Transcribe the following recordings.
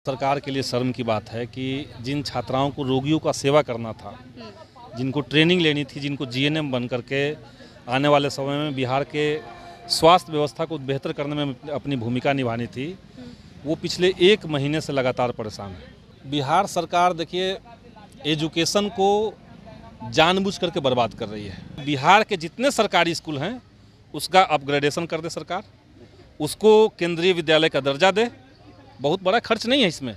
सरकार के लिए शर्म की बात है कि जिन छात्राओं को रोगियों का सेवा करना था, जिनको ट्रेनिंग लेनी थी, जिनको जीएनएम बन करके आने वाले समय में बिहार के स्वास्थ्य व्यवस्था को बेहतर करने में अपनी भूमिका निभानी थी, वो पिछले 1 महीने से लगातार परेशान है। बिहार सरकार देखिए एजुकेशन को जानबूझ करके बर्बाद कर रही है। बिहार के जितने सरकारी स्कूल हैं उसका अपग्रेडेशन कर दे सरकार, उसको केंद्रीय विद्यालय का दर्जा दे। बहुत बड़ा खर्च नहीं है इसमें।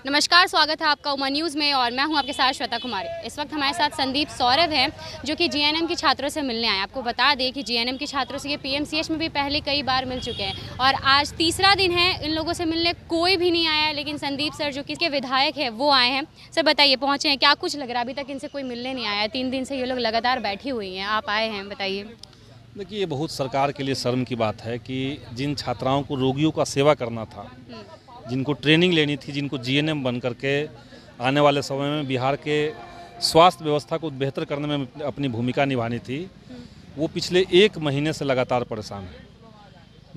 नमस्कार, स्वागत है आपका उमा न्यूज़ में और मैं हूं आपके साथ श्वेता कुमारी। इस वक्त हमारे साथ संदीप सौरभ हैं जो कि जीएनएम के छात्रों से मिलने आए। आपको बता दें कि जीएनएम के छात्रों से ये पीएमसीएच में भी पहले कई बार मिल चुके हैं और आज तीसरा दिन है। इन लोगों से मिलने कोई भी नहीं आया, लेकिन संदीप सर जो कि इसके विधायक है वो आए हैं। सर बताइए, पहुँचे हैं, क्या कुछ लग रहा है? अभी तक इनसे कोई मिलने नहीं आया। 3 दिन से ये लोग लगातार बैठी हुई हैं, आप आए हैं, बताइए। देखिए, ये बहुत सरकार के लिए शर्म की बात है कि जिन छात्राओं को रोगियों का सेवा करना था, जिनको ट्रेनिंग लेनी थी, जिनको जीएनएम बन करके आने वाले समय में बिहार के स्वास्थ्य व्यवस्था को बेहतर करने में अपनी भूमिका निभानी थी, वो पिछले 1 महीने से लगातार परेशान है।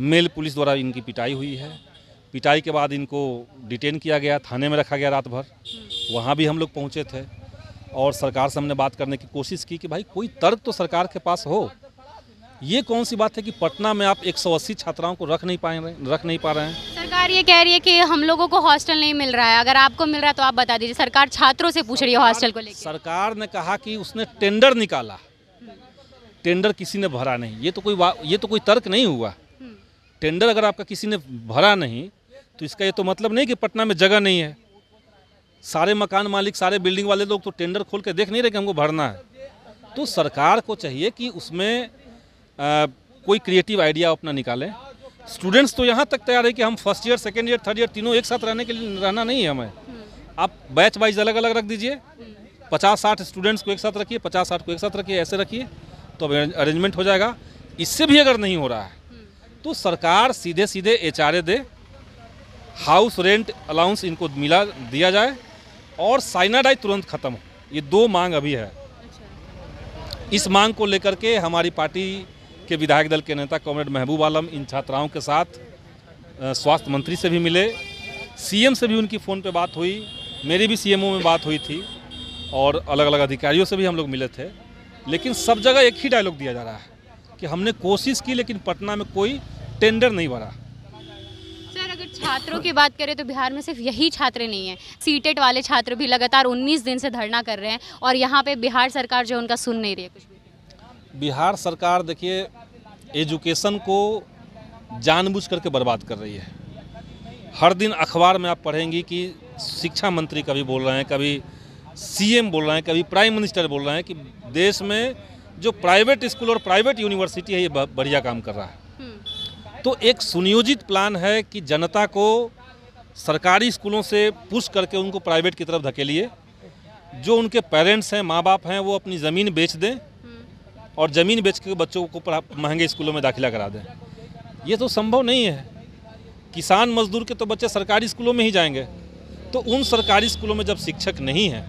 मेल पुलिस द्वारा इनकी पिटाई हुई है। पिटाई के बाद इनको डिटेन किया गया, थाने में रखा गया रात भर। वहाँ भी हम लोग पहुँचे थे और सरकार से हमने बात करने की कोशिश की कि भाई कोई तर्क तो सरकार के पास हो। ये कौन सी बात है कि पटना में आप 180 छात्राओं को रख नहीं पा रहे हैं। सरकार ये कह रही है कि हम लोगों को हॉस्टल नहीं मिल रहा है। अगर आपको मिल रहा है तो आप बता दीजिए। सरकार छात्रों से पूछ रही है हॉस्टल को लेकर। सरकार ने कहा कि उसने टेंडर निकाला, टेंडर किसी ने भरा नहीं। ये तो कोई तर्क नहीं हुआ। टेंडर अगर आपका किसी ने भरा नहीं तो इसका ये तो मतलब नहीं कि पटना में जगह नहीं है। सारे मकान मालिक, सारे बिल्डिंग वाले लोग तो टेंडर खोल के देख नहीं रहे कि हमको भरना है। तो सरकार को चाहिए कि उसमें कोई क्रिएटिव आइडिया अपना निकालें। स्टूडेंट्स तो यहाँ तक तैयार है कि हम first year, second year, third year तीनों एक साथ रहना नहीं है हमें। आप बैच वाइज अलग अलग रख दीजिए। 50-60 स्टूडेंट्स को एक साथ रखिए, 50-60 को एक साथ रखिए, ऐसे रखिए तो अरेंजमेंट हो जाएगा। इससे भी अगर नहीं हो रहा है तो सरकार सीधे सीधे HRA दे, हाउस रेंट अलाउंस इनको दिया जाए और साइनाडाइड तुरंत खत्म हो। ये 2 मांग अभी है। इस मांग को लेकर के हमारी पार्टी के विधायक दल के नेता कॉमरेड महबूब आलम इन छात्राओं के साथ स्वास्थ्य मंत्री से भी मिले, सीएम से भी उनकी फ़ोन पे बात हुई, मेरी भी सीएमओ में बात हुई थी और अलग अलग अधिकारियों से भी हम लोग मिले थे। लेकिन सब जगह एक ही डायलॉग दिया जा रहा है कि हमने कोशिश की लेकिन पटना में कोई टेंडर नहीं भरा। सर, अगर छात्रों की बात करें तो बिहार में सिर्फ यही छात्र नहीं हैं। सीटेट वाले छात्र भी लगातार 19 दिन से धरना कर रहे हैं और यहाँ पे बिहार सरकार जो उनका सुन नहीं रही है कुछ भी। बिहार सरकार देखिए एजुकेशन को जानबूझ करके बर्बाद कर रही है। हर दिन अखबार में आप पढ़ेंगी कि शिक्षा मंत्री कभी बोल रहे हैं, कभी सीएम बोल रहे हैं, कभी प्राइम मिनिस्टर बोल रहे हैं कि देश में जो प्राइवेट स्कूल और प्राइवेट यूनिवर्सिटी है ये बढ़िया काम कर रहा है। तो एक सुनियोजित प्लान है कि जनता को सरकारी स्कूलों से पुश करके उनको प्राइवेट की तरफ धकेलिए। जो उनके पेरेंट्स हैं, माँ बाप हैं, वो अपनी ज़मीन बेच दें और ज़मीन बेच के बच्चों को महंगे स्कूलों में दाखिला करा दें। ये तो संभव नहीं है। किसान मजदूर के तो बच्चे सरकारी स्कूलों में ही जाएंगे। तो उन सरकारी स्कूलों में जब शिक्षक नहीं है,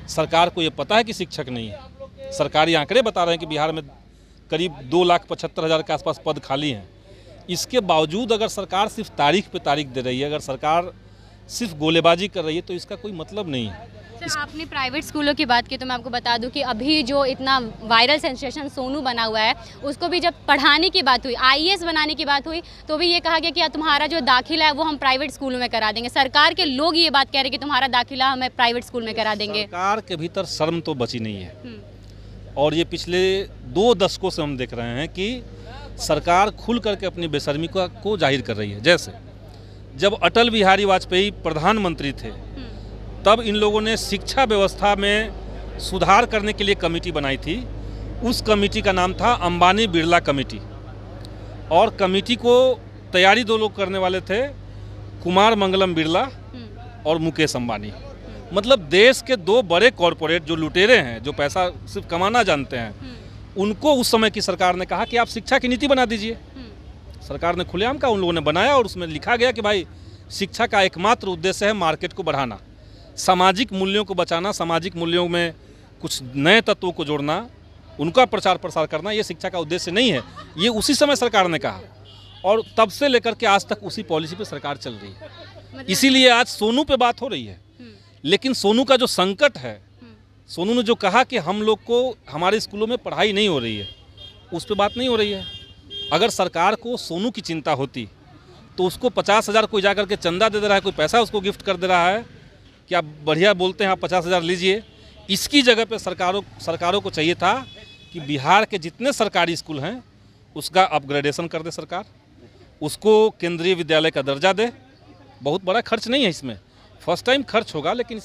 सरकार को ये पता है कि शिक्षक नहीं है। सरकारी आंकड़े बता रहे हैं कि बिहार में करीब 2,75,000 के आसपास पद खाली हैं। इसके बावजूद अगर सरकार सिर्फ तारीख पे तारीख दे रही है, अगर सरकार सिर्फ गोलेबाजी कर रही है तो इसका कोई मतलब नहीं है। सर, आपने प्राइवेट स्कूलों की बात की तो मैं आपको बता दूं कि अभी जो इतना वायरल सेंसेशन सोनू बना हुआ है, उसको भी जब पढ़ाने की बात हुई, आईएएस बनाने की बात हुई, तो भी ये कहा गया कि तुम्हारा जो दाखिला है वो हम प्राइवेट स्कूलों में करा देंगे। सरकार के लोग ये बात कह रहे हैं कि तुम्हारा दाखिला हमें प्राइवेट स्कूल में करा देंगे। सरकार के भीतर शर्म तो बची नहीं है और ये पिछले 2 दशकों से हम देख रहे हैं कि सरकार खुल करके अपनी बेशर्मी को जाहिर कर रही है। जैसे जब अटल बिहारी वाजपेयी प्रधानमंत्री थे तब इन लोगों ने शिक्षा व्यवस्था में सुधार करने के लिए कमेटी बनाई थी। उस कमेटी का नाम था अंबानी बिरला कमेटी और कमेटी को तैयारी 2 लोग करने वाले थे, कुमार मंगलम बिरला और मुकेश अंबानी। मतलब देश के 2 बड़े कॉरपोरेट जो लुटेरे हैं, जो पैसा सिर्फ कमाना जानते हैं, उनको उस समय की सरकार ने कहा कि आप शिक्षा की नीति बना दीजिए। सरकार ने खुलेआम का उन लोगों ने बनाया और उसमें लिखा गया कि भाई शिक्षा का एकमात्र उद्देश्य है मार्केट को बढ़ाना, सामाजिक मूल्यों को बचाना, सामाजिक मूल्यों में कुछ नए तत्वों को जोड़ना, उनका प्रचार प्रसार करना। ये शिक्षा का उद्देश्य नहीं है। ये उसी समय सरकार ने कहा और तब से लेकर के आज तक उसी पॉलिसी पे सरकार चल रही है। इसीलिए आज सोनू पे बात हो रही है, लेकिन सोनू का जो संकट है, सोनू ने जो कहा कि हम लोग को हमारे स्कूलों में पढ़ाई नहीं हो रही है, उस पर बात नहीं हो रही है। अगर सरकार को सोनू की चिंता होती तो उसको 50,000 कोई जा करके चंदा दे रहा है, कोई पैसा उसको गिफ्ट कर दे रहा है कि आप बढ़िया बोलते हैं, आप 50,000 लीजिए। इसकी जगह पे सरकारों को चाहिए था कि बिहार के जितने सरकारी स्कूल हैं उसका अपग्रेडेशन कर दे सरकार, उसको केंद्रीय विद्यालय का दर्जा दे। बहुत बड़ा खर्च नहीं है इसमें, फर्स्ट टाइम खर्च होगा, लेकिन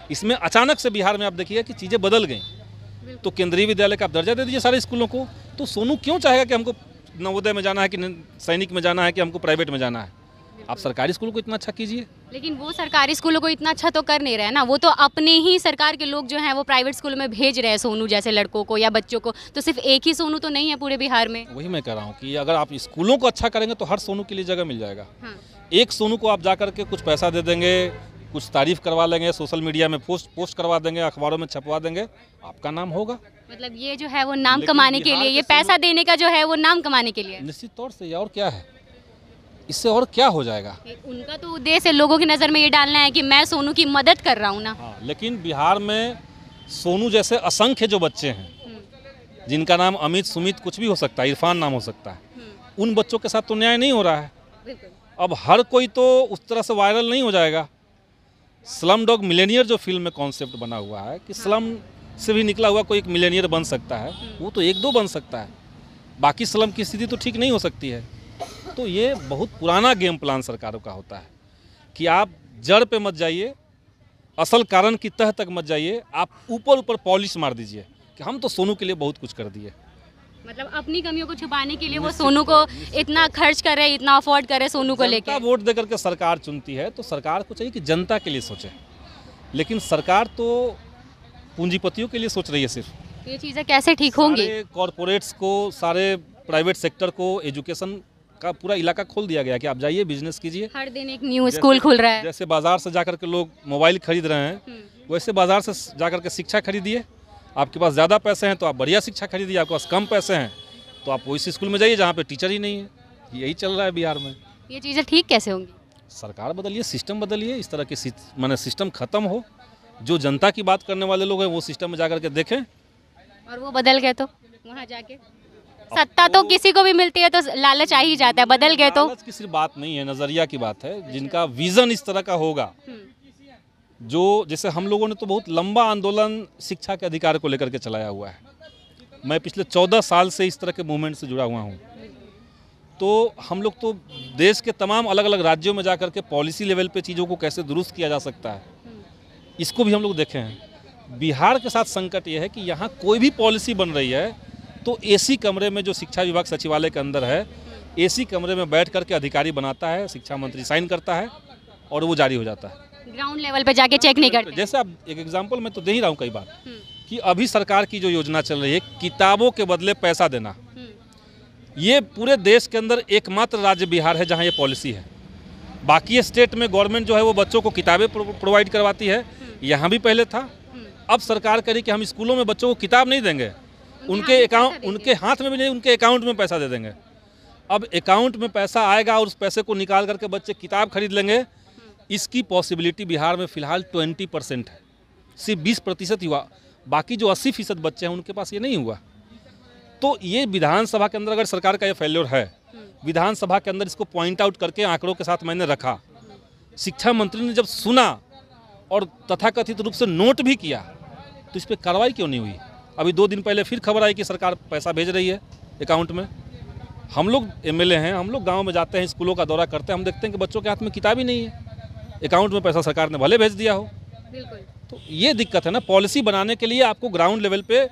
इसमें अचानक से बिहार में आप देखिए कि चीज़ें बदल गई। तो केंद्रीय विद्यालय का आप दर्जा दे दीजिए सारे स्कूलों को। तो सोनू क्यों चाहेगा कि हमको नवोदय में जाना है, कि सैनिक में जाना है, कि हमको प्राइवेट में जाना है? आप सरकारी स्कूलों को इतना अच्छा कीजिए। लेकिन वो सरकारी स्कूलों को इतना अच्छा तो कर नहीं रहे हैं ना, वो तो अपने ही सरकार के लोग जो हैं वो प्राइवेट स्कूलों में भेज रहे हैं सोनू जैसे लड़कों को या बच्चों को। तो सिर्फ एक ही सोनू तो नहीं है पूरे बिहार में। वही मैं कह रहा हूँ कि अगर आप स्कूलों को अच्छा करेंगे तो हर सोनू के लिए जगह मिल जाएगा। हाँ। एक सोनू को आप जा करके कुछ पैसा दे देंगे, कुछ तारीफ करवा लेंगे, सोशल मीडिया में पोस्ट करवा देंगे, अखबारों में छपवा देंगे, आपका नाम होगा। मतलब ये जो है वो नाम कमाने के लिए, ये पैसा देने का जो है वो नाम कमाने के लिए। निश्चित तौर से, और क्या है, इससे और क्या हो जाएगा? उनका तो उद्देश्य है लोगों की नज़र में ये डालना है कि मैं सोनू की मदद कर रहा हूँ ना। हाँ, लेकिन बिहार में सोनू जैसे असंख्य जो बच्चे हैं, जिनका नाम अमित, सुमित कुछ भी हो सकता है, इरफान नाम हो सकता है, उन बच्चों के साथ तो न्याय नहीं हो रहा है। अब हर कोई तो उस तरह से वायरल नहीं हो जाएगा। स्लम डॉग मिलेनियर जो फिल्म में कॉन्सेप्ट बना हुआ है कि स्लम से भी निकला हुआ कोई एक मिलेनियर बन सकता है, वो तो 1-2 बन सकता है, बाकी स्लम की स्थिति तो ठीक नहीं हो सकती है। तो ये बहुत पुराना गेम प्लान सरकारों का होता है कि आप जड़ पे मत जाइए, असल कारण की तह तक मत जाइए, आप ऊपर पॉलिश मार दीजिए कि हम तो सोनू के लिए बहुत कुछ कर दिए। मतलब अपनी कमियों को छुपाने के लिए वो सोनू को इतना खर्च करे, इतना अफोर्ड करे सोनू को लेकर। वोट दे करके सरकार चुनती है, तो सरकार को चाहिए कि जनता के लिए सोचे, लेकिन सरकार तो पूंजीपतियों के लिए सोच रही है सिर्फ। ये चीज़ें कैसे ठीक होंगी? सारे कॉरपोरेट्स को, सारे प्राइवेट सेक्टर को, एजुकेशन का पूरा इलाका खोल दिया गया कि आप जाइए बिजनेस कीजिए। हर दिन एक न्यू स्कूल खुल रहा है। जैसे बाजार से जाकर के लोग मोबाइल खरीद रहे हैं, वैसे बाजार से जाकर के शिक्षा खरीदिए। आपके पास ज़्यादा पैसे हैं तो आप बढ़िया शिक्षा खरीदिए, आपके पास कम पैसे हैं तो आप उस स्कूल में जाइए जहाँ पे टीचर ही नहीं है। यही चल रहा है बिहार में। ये चीज़ें ठीक कैसे होंगी? सरकार बदलिए, सिस्टम बदलिए, इस तरह के माने सिस्टम खत्म हो। जो जनता की बात करने वाले लोग हैं वो सिस्टम में जाकर के देखें, और वो बदल गए तो वहाँ जाके सत्ता तो किसी को भी मिलती है तो लालच आ ही जाता है, बदल गए तो। लालच की सिर्फ बात नहीं है, नज़रिया की बात है। जिनका विजन इस तरह का होगा, जो जैसे हम लोगों ने तो बहुत लंबा आंदोलन शिक्षा के अधिकार को लेकर के चलाया हुआ है। मैं पिछले 14 साल से इस तरह के मूवमेंट से जुड़ा हुआ हूँ। तो हम लोग तो देश के तमाम अलग अलग राज्यों में जाकर के पॉलिसी लेवल पे चीज़ों को कैसे दुरुस्त किया जा सकता है, इसको भी हम लोग देखे हैं। बिहार के साथ संकट ये है कि यहाँ कोई भी पॉलिसी बन रही है तो एसी कमरे में, जो शिक्षा विभाग सचिवालय के अंदर है, एसी कमरे में बैठ करके अधिकारी बनाता है, शिक्षा मंत्री साइन करता है और वो जारी हो जाता है। ग्राउंड लेवल पे जाके चेक नहीं करते। जैसे आप एक एग्जांपल मैं तो दे ही रहा हूँ कई बार कि अभी सरकार की जो योजना चल रही है किताबों के बदले पैसा देना, ये पूरे देश के अंदर एकमात्र राज्य बिहार है जहाँ ये पॉलिसी है। बाकी स्टेट में गवर्नमेंट जो है वो बच्चों को किताबें प्रोवाइड करवाती है, यहाँ भी पहले था। अब सरकार करी कि हम स्कूलों में बच्चों को किताब नहीं देंगे, उनके हाथ में भी नहीं, उनके अकाउंट में पैसा दे देंगे। अब अकाउंट में पैसा आएगा और उस पैसे को निकाल करके बच्चे किताब खरीद लेंगे। इसकी पॉसिबिलिटी बिहार में फ़िलहाल 20% है, सिर्फ 20% हुआ, बाकी जो 80% बच्चे हैं उनके पास ये नहीं हुआ। तो ये विधानसभा के अंदर अगर सरकार का ये फेल्योर है, विधानसभा के अंदर इसको पॉइंट आउट करके आंकड़ों के साथ मैंने रखा, शिक्षा मंत्री ने जब सुना और तथाकथित रूप से नोट भी किया, तो इस पर कार्रवाई क्यों नहीं हुई? अभी 2 दिन पहले फिर खबर आई कि सरकार पैसा भेज रही है अकाउंट में। हम लोग एमएलए हैं, हम लोग गांव में जाते हैं, स्कूलों का दौरा करते हैं, हम देखते हैं कि बच्चों के हाथ में किताब ही नहीं है, अकाउंट में पैसा सरकार ने भले भेज दिया हो। बिल्कुल। तो ये दिक्कत है ना। पॉलिसी बनाने के लिए आपको ग्राउंड लेवल पे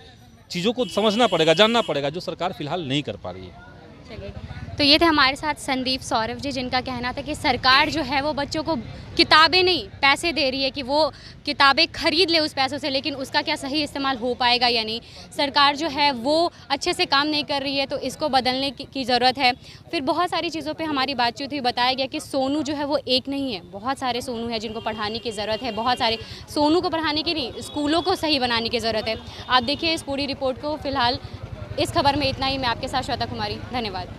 चीज़ों को समझना पड़ेगा, जानना पड़ेगा, जो सरकार फिलहाल नहीं कर पा रही है। चलिए, तो ये थे हमारे साथ संदीप सौरभ जी, जिनका कहना था कि सरकार जो है वो बच्चों को किताबें नहीं पैसे दे रही है कि वो किताबें खरीद ले उस पैसों से, लेकिन उसका क्या सही इस्तेमाल हो पाएगा या नहीं। सरकार जो है वो अच्छे से काम नहीं कर रही है, तो इसको बदलने की ज़रूरत है। फिर बहुत सारी चीज़ों पे हमारी बातचीत हुई, बताया गया कि सोनू जो है वो एक नहीं है, बहुत सारे सोनू हैं जिनको पढ़ाने की ज़रूरत है। बहुत सारे सोनू को पढ़ाने की नहीं, स्कूलों को सही बनाने की ज़रूरत है। आप देखिए इस पूरी रिपोर्ट को। फिलहाल इस खबर में इतना ही। मैं आपके साथ श्वेता कुमारी, धन्यवाद।